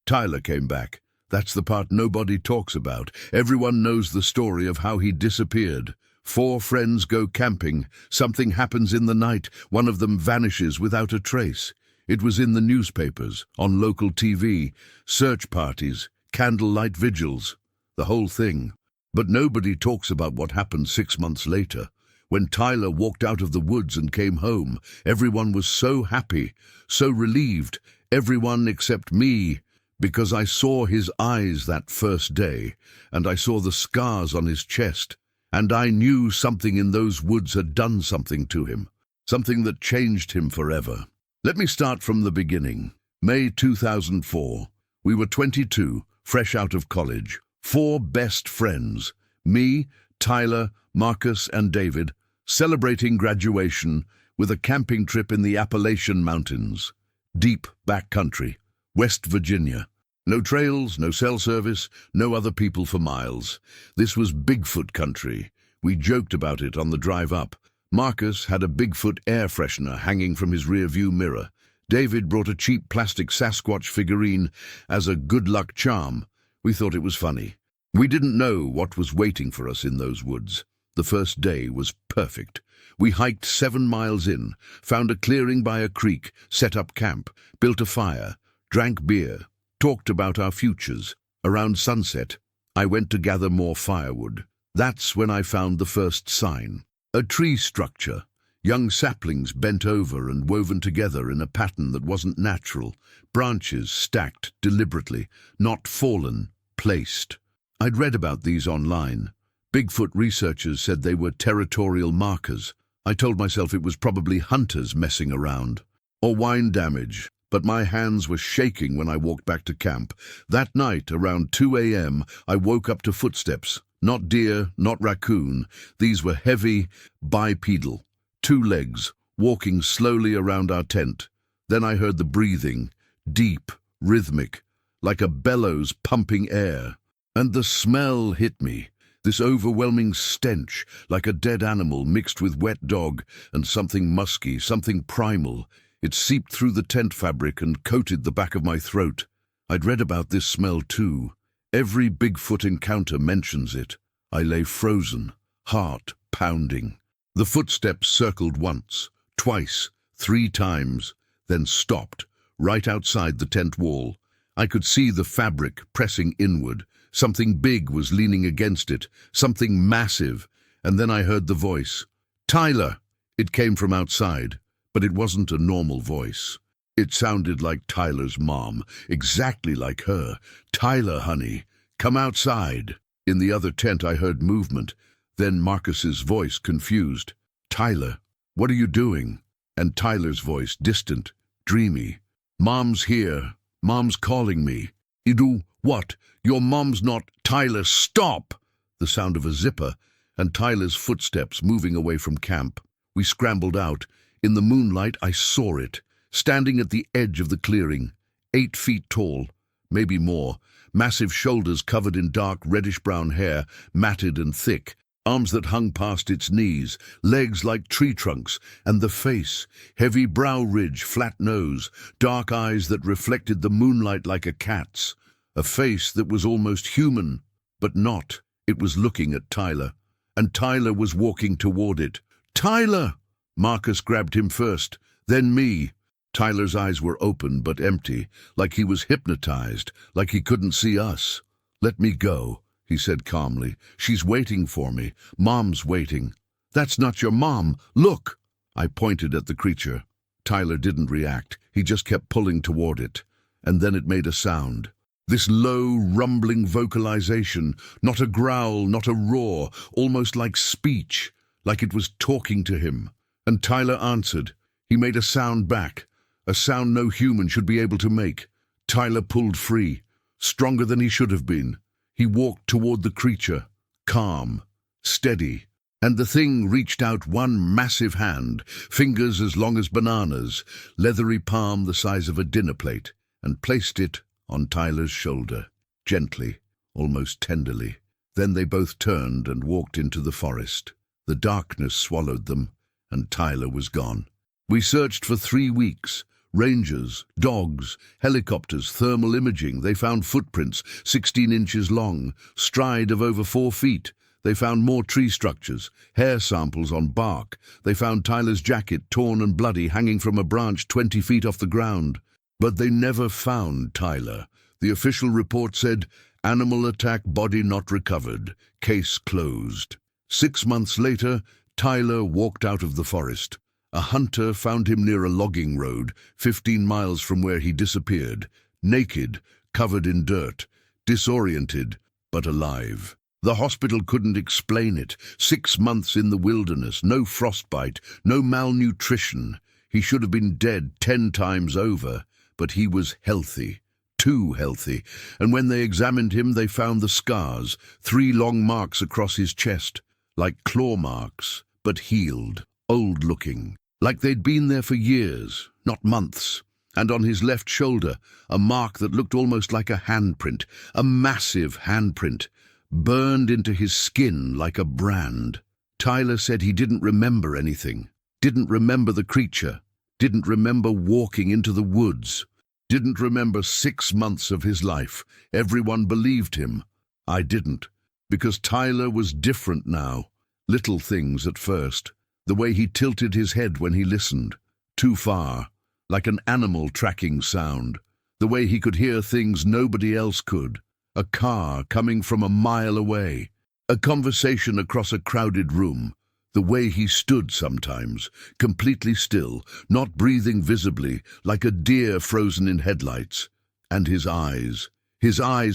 Tyler came back. That's the part nobody talks about. Everyone knows the story of how he disappeared. 4 friends go camping. Something happens in the night. One of them vanishes without a trace. It was in the newspapers, on local TV, search parties, candlelight vigils, the whole thing. But nobody talks about what happened 6 months later. When Tyler walked out of the woods and came home, everyone was so happy, so relieved, everyone except me, because I saw his eyes that first day, and I saw the scars on his chest, and I knew something in those woods had done something to him, something that changed him forever. Let me start from the beginning. May 2004. We were 22, fresh out of college. 4 best friends, me, Tyler, Marcus, and David, celebrating graduation with a camping trip in the Appalachian Mountains. Deep backcountry, West Virginia. No trails, no cell service, no other people for miles. This was Bigfoot country. We joked about it on the drive up. Marcus had a Bigfoot air freshener hanging from his rear-view mirror. David brought a cheap plastic Sasquatch figurine as a good luck charm. We thought it was funny. We didn't know what was waiting for us in those woods. The first day was perfect. We hiked 7 miles in, found a clearing by a creek, set up camp, built a fire, drank beer, talked about our futures. Around sunset, I went to gather more firewood. That's when I found the first sign. A tree structure, young saplings bent over and woven together in a pattern that wasn't natural, branches stacked deliberately, not fallen, placed. I'd read about these online. Bigfoot researchers said they were territorial markers. I told myself it was probably hunters messing around. Or wind damage, but my hands were shaking when I walked back to camp. That night, around 2 a.m., I woke up to footsteps. Not deer, not raccoon. These were heavy, bipedal. 2 legs, walking slowly around our tent. Then I heard the breathing, deep, rhythmic, like a bellows pumping air. And the smell hit me. This overwhelming stench, like a dead animal mixed with wet dog and something musky, something primal. It seeped through the tent fabric and coated the back of my throat. I'd read about this smell too. Every Bigfoot encounter mentions it. I lay frozen, heart pounding. The footsteps circled once, twice, 3 times, then stopped, right outside the tent wall. I could see the fabric pressing inward. Something big was leaning against it, something massive, and then I heard the voice. "Tyler!" It came from outside, but it wasn't a normal voice. It sounded like Tyler's mom, exactly like her. "Tyler, honey, come outside." In the other tent I heard movement, then Marcus's voice, confused. "Tyler, what are you doing?" And Tyler's voice, distant, dreamy. "Mom's here. Mom's calling me." "Idu, what? Your mom's not—" "Tyler, stop!" The sound of a zipper, and Tyler's footsteps moving away from camp. We scrambled out. In the moonlight, I saw it, standing at the edge of the clearing, 8 feet tall, maybe more, massive shoulders covered in dark reddish-brown hair, matted and thick, arms that hung past its knees, legs like tree trunks, and the face, heavy brow ridge, flat nose, dark eyes that reflected the moonlight like a cat's. A face that was almost human, but not. It was looking at Tyler, and Tyler was walking toward it. "Tyler!" Marcus grabbed him first, then me. Tyler's eyes were open but empty, like he was hypnotized, like he couldn't see us. "Let me go," he said calmly. "She's waiting for me. Mom's waiting." "That's not your mom. Look!" I pointed at the creature. Tyler didn't react. He just kept pulling toward it. And then it made a sound. This low, rumbling vocalization, not a growl, not a roar, almost like speech, like it was talking to him. And Tyler answered. He made a sound back, a sound no human should be able to make. Tyler pulled free, stronger than he should have been. He walked toward the creature, calm, steady, and the thing reached out one massive hand, fingers as long as bananas, leathery palm the size of a dinner plate, and placed it on Tyler's shoulder, gently, almost tenderly. Then they both turned and walked into the forest. The darkness swallowed them, and Tyler was gone. We searched for 3 weeks, Rangers, dogs, helicopters, thermal imaging. They found footprints 16 inches long, stride of over 4 feet. They found more tree structures, hair samples on bark. They found Tyler's jacket torn and bloody hanging from a branch 20 feet off the ground. But they never found Tyler. The official report said, "Animal attack, body not recovered. Case closed." 6 months later, Tyler walked out of the forest. A hunter found him near a logging road, 15 miles from where he disappeared, naked, covered in dirt, disoriented, but alive. The hospital couldn't explain it. 6 months in the wilderness, no frostbite, no malnutrition. He should have been dead 10 times over, but he was healthy. Too healthy, and when they examined him they found the scars, 3 long marks across his chest, like claw marks, but healed, old-looking, like they'd been there for years, not months. And on his left shoulder, a mark that looked almost like a handprint, a massive handprint, burned into his skin like a brand. Tyler said he didn't remember anything, didn't remember the creature, didn't remember walking into the woods, didn't remember 6 months of his life. Everyone believed him. I didn't, because Tyler was different now. Little things at first. The way he tilted his head when he listened. Too far, like an animal tracking sound. The way he could hear things nobody else could. A car coming from a mile away. A conversation across a crowded room. The way he stood sometimes, completely still, not breathing visibly, like a deer frozen in headlights. And his eyes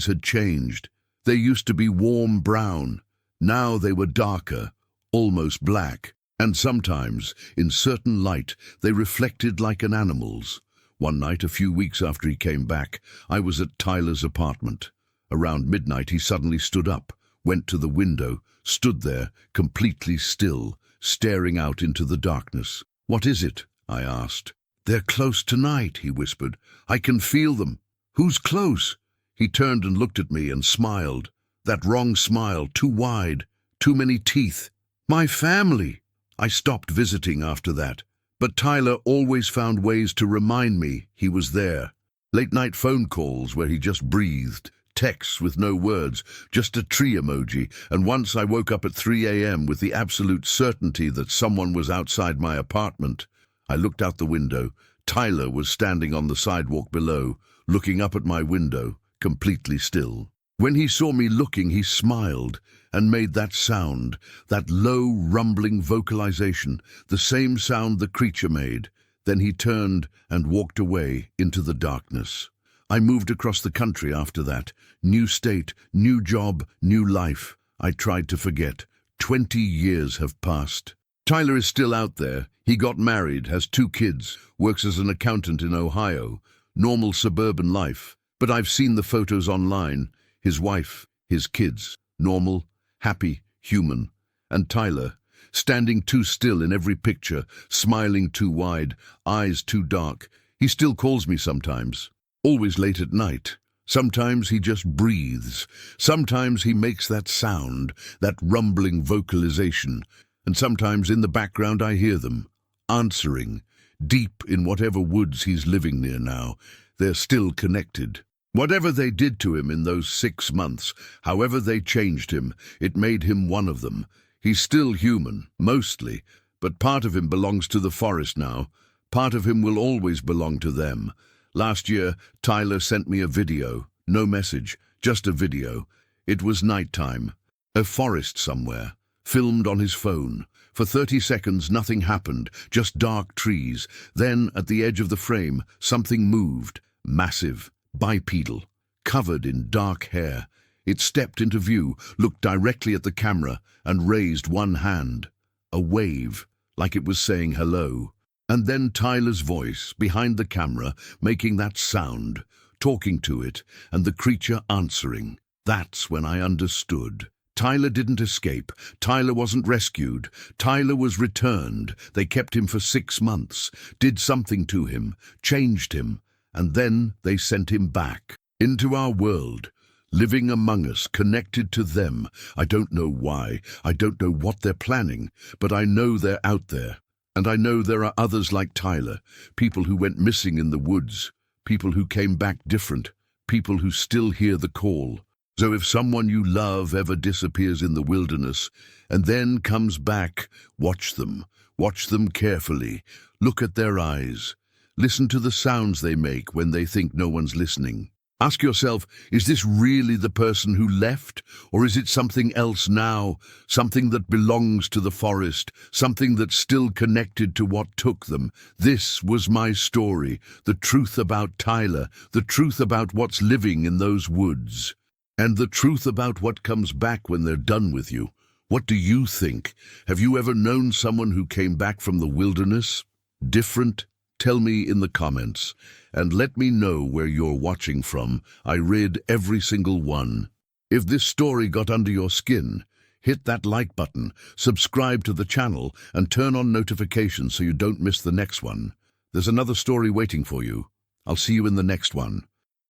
had changed. They used to be warm brown. Now they were darker, almost black. And sometimes, in certain light, they reflected like an animal's. One night, a few weeks after he came back, I was at Tyler's apartment. Around midnight, he suddenly stood up, went to the window, stood there, completely still, staring out into the darkness. "What is it?" I asked. "They're close tonight," he whispered. "I can feel them." "Who's close?" He turned and looked at me and smiled. That wrong smile, too wide, too many teeth. "My family." I stopped visiting after that, but Tyler always found ways to remind me he was there. Late-night phone calls where he just breathed, texts with no words, just a tree emoji, and once I woke up at 3 a.m. with the absolute certainty that someone was outside my apartment. I looked out the window. Tyler was standing on the sidewalk below, looking up at my window, completely still. When he saw me looking, he smiled and made that sound, that low, rumbling vocalization, the same sound the creature made. Then he turned and walked away into the darkness. I moved across the country after that. New state, new job, new life. I tried to forget. 20 years have passed. Tyler is still out there. He got married, has 2 kids, works as an accountant in Ohio. Normal suburban life. But I've seen the photos online. His wife, his kids. Normal, happy, human. And Tyler, standing too still in every picture, smiling too wide, eyes too dark. He still calls me sometimes. Always late at night. Sometimes he just breathes. Sometimes he makes that sound, that rumbling vocalization. And sometimes in the background I hear them, answering, deep in whatever woods he's living near now. They're still connected. Whatever they did to him in those 6 months, however they changed him, it made him one of them. He's still human, mostly, but part of him belongs to the forest now. Part of him will always belong to them. Last year, Tyler sent me a video. No message, just a video. It was nighttime. A forest somewhere. Filmed on his phone. For 30 seconds, nothing happened, just dark trees. Then, at the edge of the frame, something moved. Massive, bipedal, covered in dark hair. It stepped into view, looked directly at the camera, and raised one hand. A wave, like it was saying hello. And then Tyler's voice, behind the camera, making that sound, talking to it, and the creature answering. That's when I understood. Tyler didn't escape. Tyler wasn't rescued. Tyler was returned. They kept him for 6 months, did something to him, changed him, and then they sent him back into our world, living among us, connected to them. I don't know why. I don't know what they're planning, but I know they're out there. And I know there are others like Tyler, people who went missing in the woods, people who came back different, people who still hear the call. So if someone you love ever disappears in the wilderness and then comes back, watch them. Watch them carefully. Look at their eyes. Listen to the sounds they make when they think no one's listening. Ask yourself, is this really the person who left? Or is it something else now? Something that belongs to the forest? Something that's still connected to what took them? This was my story. The truth about Tyler. The truth about what's living in those woods. And the truth about what comes back when they're done with you. What do you think? Have you ever known someone who came back from the wilderness? Different? Tell me in the comments, and let me know where you're watching from. I read every single one. If this story got under your skin, hit that like button, subscribe to the channel, and turn on notifications so you don't miss the next one. There's another story waiting for you. I'll see you in the next one.